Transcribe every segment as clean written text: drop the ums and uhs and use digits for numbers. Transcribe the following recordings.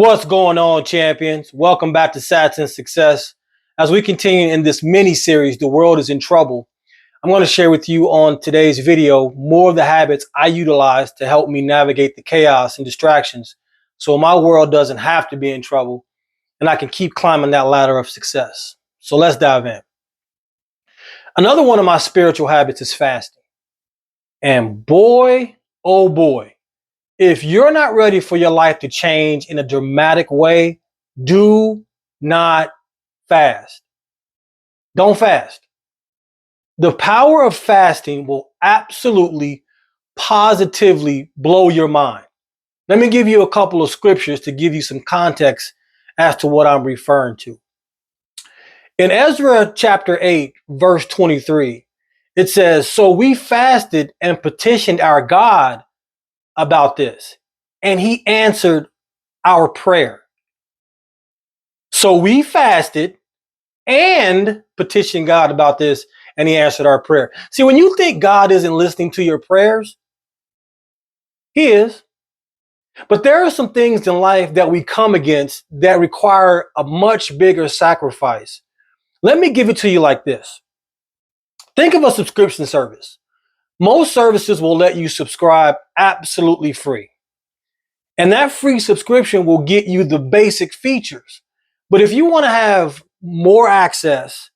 What's going on, champions? Welcome back to Sats and Success. As we continue in this mini series, The World is in Trouble, I'm going to share with you on today's video more of the habits I utilize to help me navigate the chaos and distractions so my world doesn't have to be in trouble and I can keep climbing that ladder of success. So let's dive in. Another one of my spiritual habits is fasting. And boy, oh boy, if you're not ready for your life to change in a dramatic way, do not fast. Don't fast. The power of fasting will absolutely, positively blow your mind. Let me give you a couple of scriptures to give you some context as to what I'm referring to. In Ezra chapter 8, verse 23, it says, "So we fasted and petitioned our God about this, and he answered our prayer." So we fasted and petitioned God about this, and he answered our prayer. See, when you think God isn't listening to your prayers, he is. But there are some things in life that we come against that require a much bigger sacrifice. Let me give it to you like this. Think of a subscription service. Most services will let you subscribe absolutely free. And that free subscription will get you the basic features. But if you want to have more access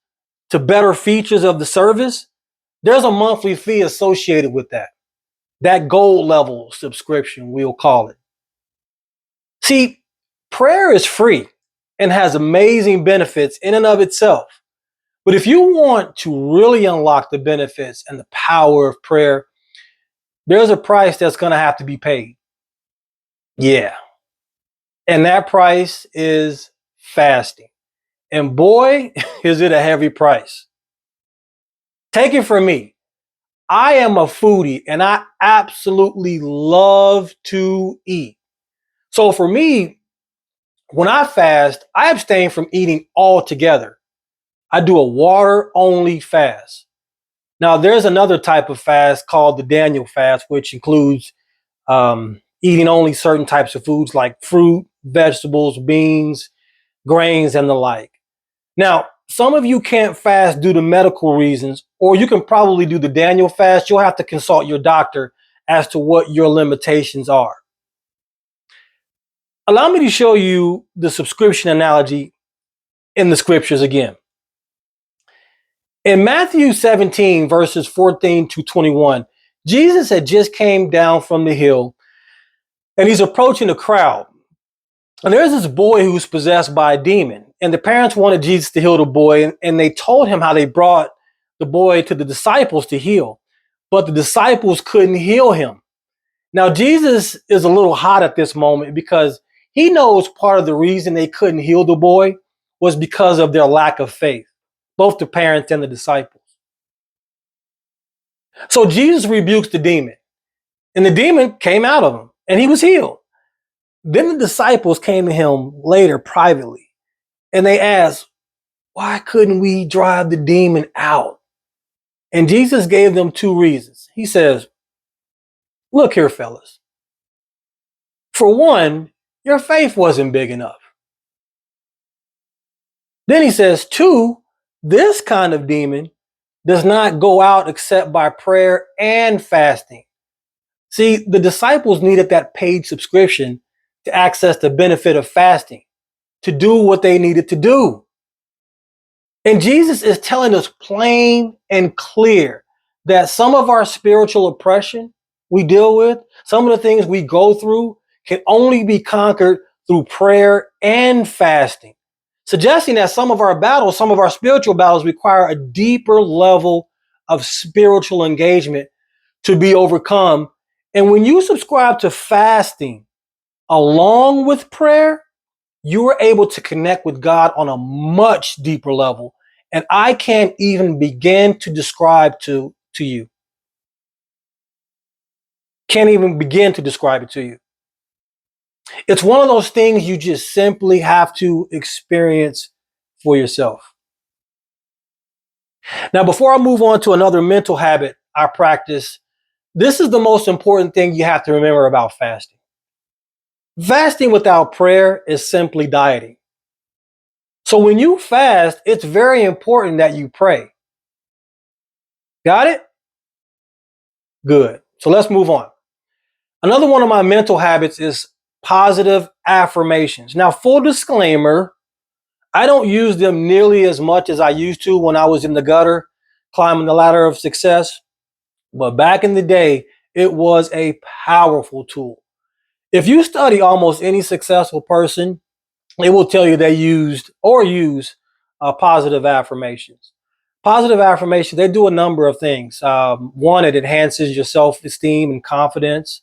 to better features of the service, there's a monthly fee associated with that. That gold level subscription, we'll call it. See, prayer is free and has amazing benefits in and of itself. But if you want to really unlock the benefits and the power of prayer, there's a price that's going to have to be paid. Yeah. And that price is fasting. And boy, is it a heavy price. Take it from me. I am a foodie and I absolutely love to eat. So for me, when I fast, I abstain from eating altogether. I do a water only fast. Now, there's another type of fast called the Daniel fast, which includes eating only certain types of foods like fruit, vegetables, beans, grains, and the like. Now, some of you can't fast due to medical reasons, or you can probably do the Daniel fast. You'll have to consult your doctor as to what your limitations are. Allow me to show you the subscription analogy in the scriptures again. In Matthew 17, verses 14 to 21, Jesus had just came down from the hill and he's approaching the crowd. And there's this boy who's possessed by a demon. And the parents wanted Jesus to heal the boy. And they told him how they brought the boy to the disciples to heal. But the disciples couldn't heal him. Now, Jesus is a little hot at this moment because he knows part of the reason they couldn't heal the boy was because of their lack of faith, both the parents and the disciples. So Jesus rebukes the demon, and the demon came out of him, and he was healed. Then the disciples came to him later privately, and they asked, "Why couldn't we drive the demon out?" And Jesus gave them two reasons. He says, "Look here, fellas. For one, your faith wasn't big enough. Then he says, two, this kind of demon does not go out except by prayer and fasting." See, the disciples needed that paid subscription to access the benefit of fasting, to do what they needed to do. And Jesus is telling us plain and clear that some of our spiritual oppression we deal with, some of the things we go through can only be conquered through prayer and fasting, suggesting that some of our battles, some of our spiritual battles require a deeper level of spiritual engagement to be overcome. And when you subscribe to fasting along with prayer, you are able to connect with God on a much deeper level. And I can't even begin to describe to you. Can't even begin to describe it to you. It's one of those things you just simply have to experience for yourself. Now, before I move on to another mental habit I practice, this is the most important thing you have to remember about fasting. Fasting without prayer is simply dieting. So when you fast, it's very important that you pray. Got it? Good. So let's move on. Another one of my mental habits is positive affirmations. Now, full disclaimer, I don't use them nearly as much as I used to when I was in the gutter climbing the ladder of success. But back in the day, it was a powerful tool. If you study almost any successful person, it will tell you they used or use positive affirmations. Positive affirmations, they do a number of things. One, it enhances your self esteem and confidence,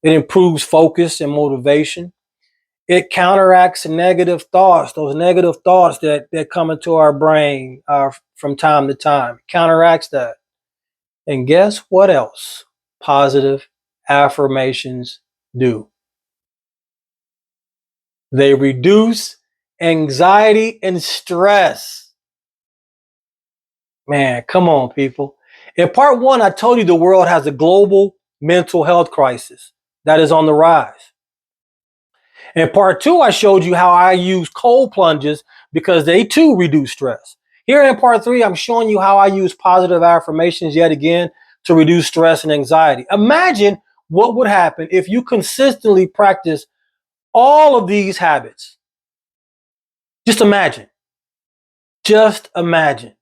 it improves focus and motivation. It counteracts negative thoughts, those negative thoughts that come into our brain from time to time. It counteracts that. And guess what else positive affirmations do? They reduce anxiety and stress. Man, come on, people. In part one, I told you the world has a global mental health crisis that is on the rise. In part two, I showed you how I use cold plunges because they too reduce stress. Here in part three, I'm showing you how I use positive affirmations yet again to reduce stress and anxiety. Imagine what would happen if you consistently practice all of these habits. Just imagine. Just imagine.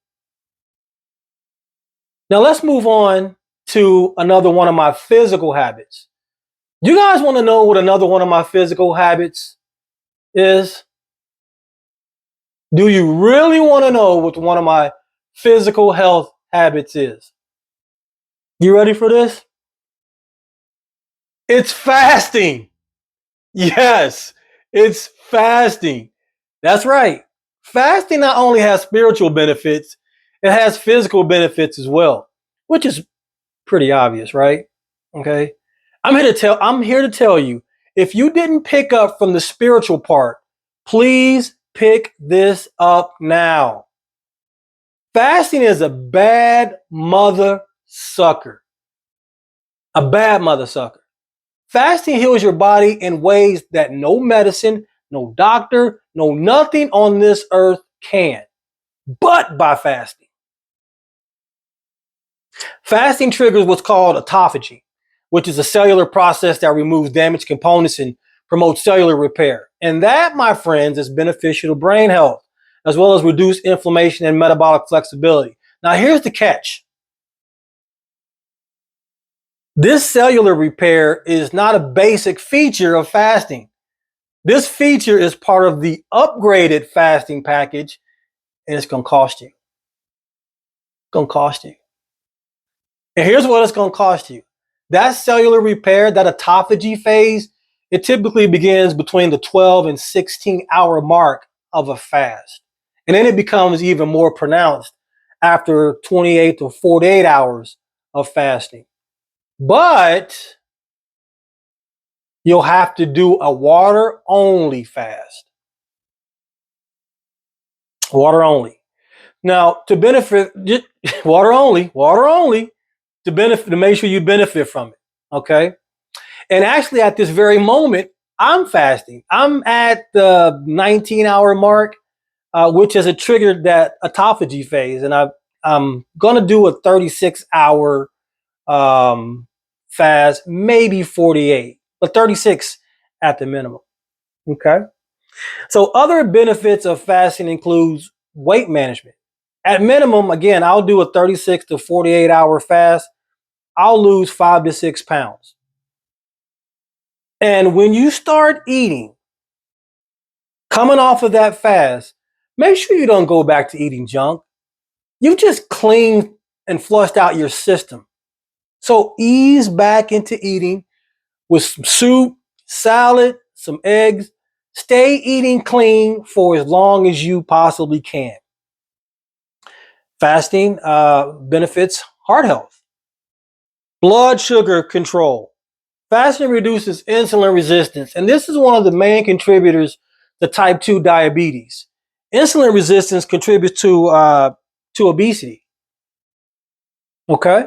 Now let's move on to another one of my physical habits. You guys want to know what another one of my physical habits is? Do you really want to know what one of my physical health habits is? You ready for this? It's fasting. Yes, it's fasting. That's right. Fasting not only has spiritual benefits, it has physical benefits as well, which is pretty obvious, right? Okay. I'm here to tell you, if you didn't pick up from the spiritual part, please pick this up now. Fasting is a bad mother sucker. A bad mother sucker. Fasting heals your body in ways that no medicine, no doctor, no nothing on this earth can, but by fasting. Fasting triggers what's called autophagy, which is a cellular process that removes damaged components and promotes cellular repair. And that, my friends, is beneficial to brain health, as well as reduce inflammation and metabolic flexibility. Now, here's the catch. This cellular repair is not a basic feature of fasting. This feature is part of the upgraded fasting package, and it's going to cost you. It's going to cost you. And here's what it's going to cost you. That cellular repair, that autophagy phase, it typically begins between the 12 and 16-hour mark of a fast. And then it becomes even more pronounced after 28 to 48 hours of fasting. But you'll have to do a water only fast. Water only. Now, to benefit, water only to benefit, to make sure you benefit from it. Okay. And actually, at this very moment, I'm fasting. I'm at the 19-hour mark, which has triggered that autophagy phase. And I'm going to do a 36-hour fast, maybe 48, but 36 at the minimum. Okay. So other benefits of fasting includes weight management. At minimum, again, I'll do a 36 to 48-hour fast. I'll lose 5 to 6 pounds. And when you start eating, coming off of that fast, make sure you don't go back to eating junk. You just cleaned and flushed out your system. So ease back into eating with some soup, salad, some eggs. Stay eating clean for as long as you possibly can. Fasting benefits heart health, blood sugar control. Fasting reduces insulin resistance, and this is one of the main contributors to type 2 diabetes. Insulin resistance contributes to obesity. Okay.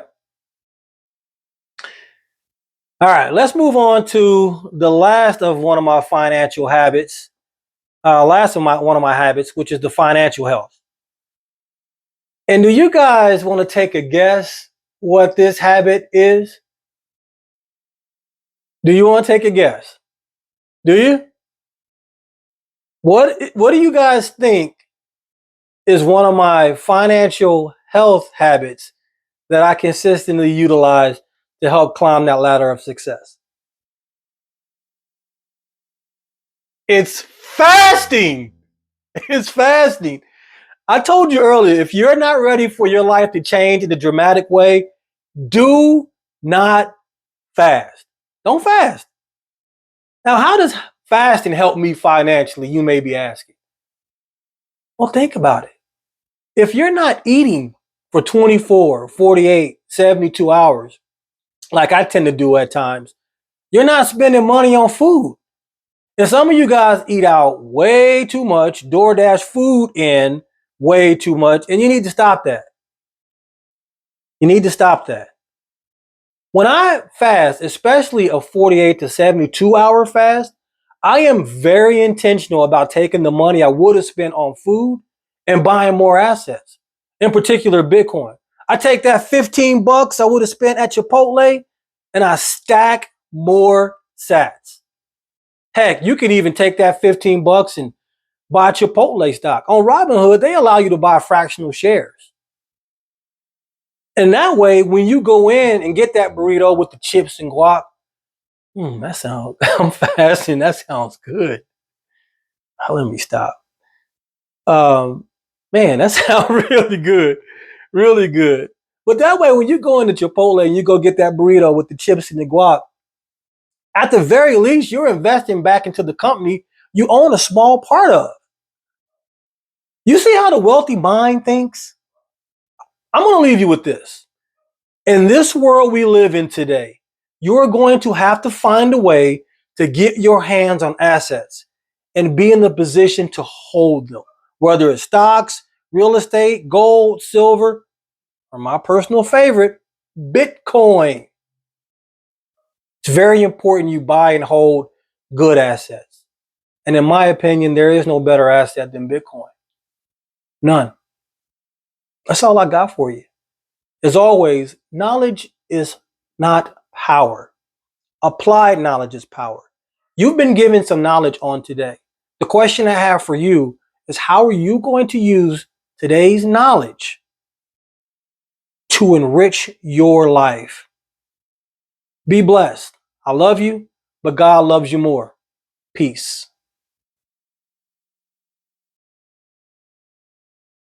All right, let's move on to the last of one of my financial habits. One of my habits, which is the financial health. And do you guys want to take a guess what this habit is? Do you want to take a guess? Do you? What do you guys think is one of my financial health habits that I consistently utilize to help climb that ladder of success? It's fasting. It's fasting. I told you earlier, if you're not ready for your life to change in a dramatic way, do not fast. Don't fast. Now, how does fasting help me financially? You may be asking. Well, think about it. If you're not eating for 24, 48, 72 hours, like I tend to do at times, you're not spending money on food. And some of you guys eat out way too much, DoorDash food in way too much, and you need to stop that. You need to stop that. When I fast, especially a 48 to 72 hour fast, I am very intentional about taking the money I would have spent on food and buying more assets, in particular Bitcoin. I take that 15 bucks I would have spent at Chipotle and I stack more sats. Heck, you can even take that 15 bucks and buy Chipotle stock. On Robinhood, they allow you to buy fractional shares. And that way, when you go in and get that burrito with the chips and guac, that sounds, I'm fasting. That sounds good. Let me stop. Um, Man, that sounds really good. Really good. But that way, when you go into Chipotle and you go get that burrito with the chips and the guac, at the very least, you're investing back into the company you own a small part of. You see how the wealthy mind thinks? I'm going to leave you with this. In this world we live in today, you're going to have to find a way to get your hands on assets and be in the position to hold them, whether it's stocks, real estate, gold, silver, or my personal favorite, Bitcoin. It's very important you buy and hold good assets. And in my opinion, there is no better asset than Bitcoin. None. That's all I got for you. As always, knowledge is not power. Applied knowledge is power. You've been given some knowledge on today. The question I have for you is, how are you going to use today's knowledge to enrich your life? Be blessed. I love you, but God loves you more. Peace.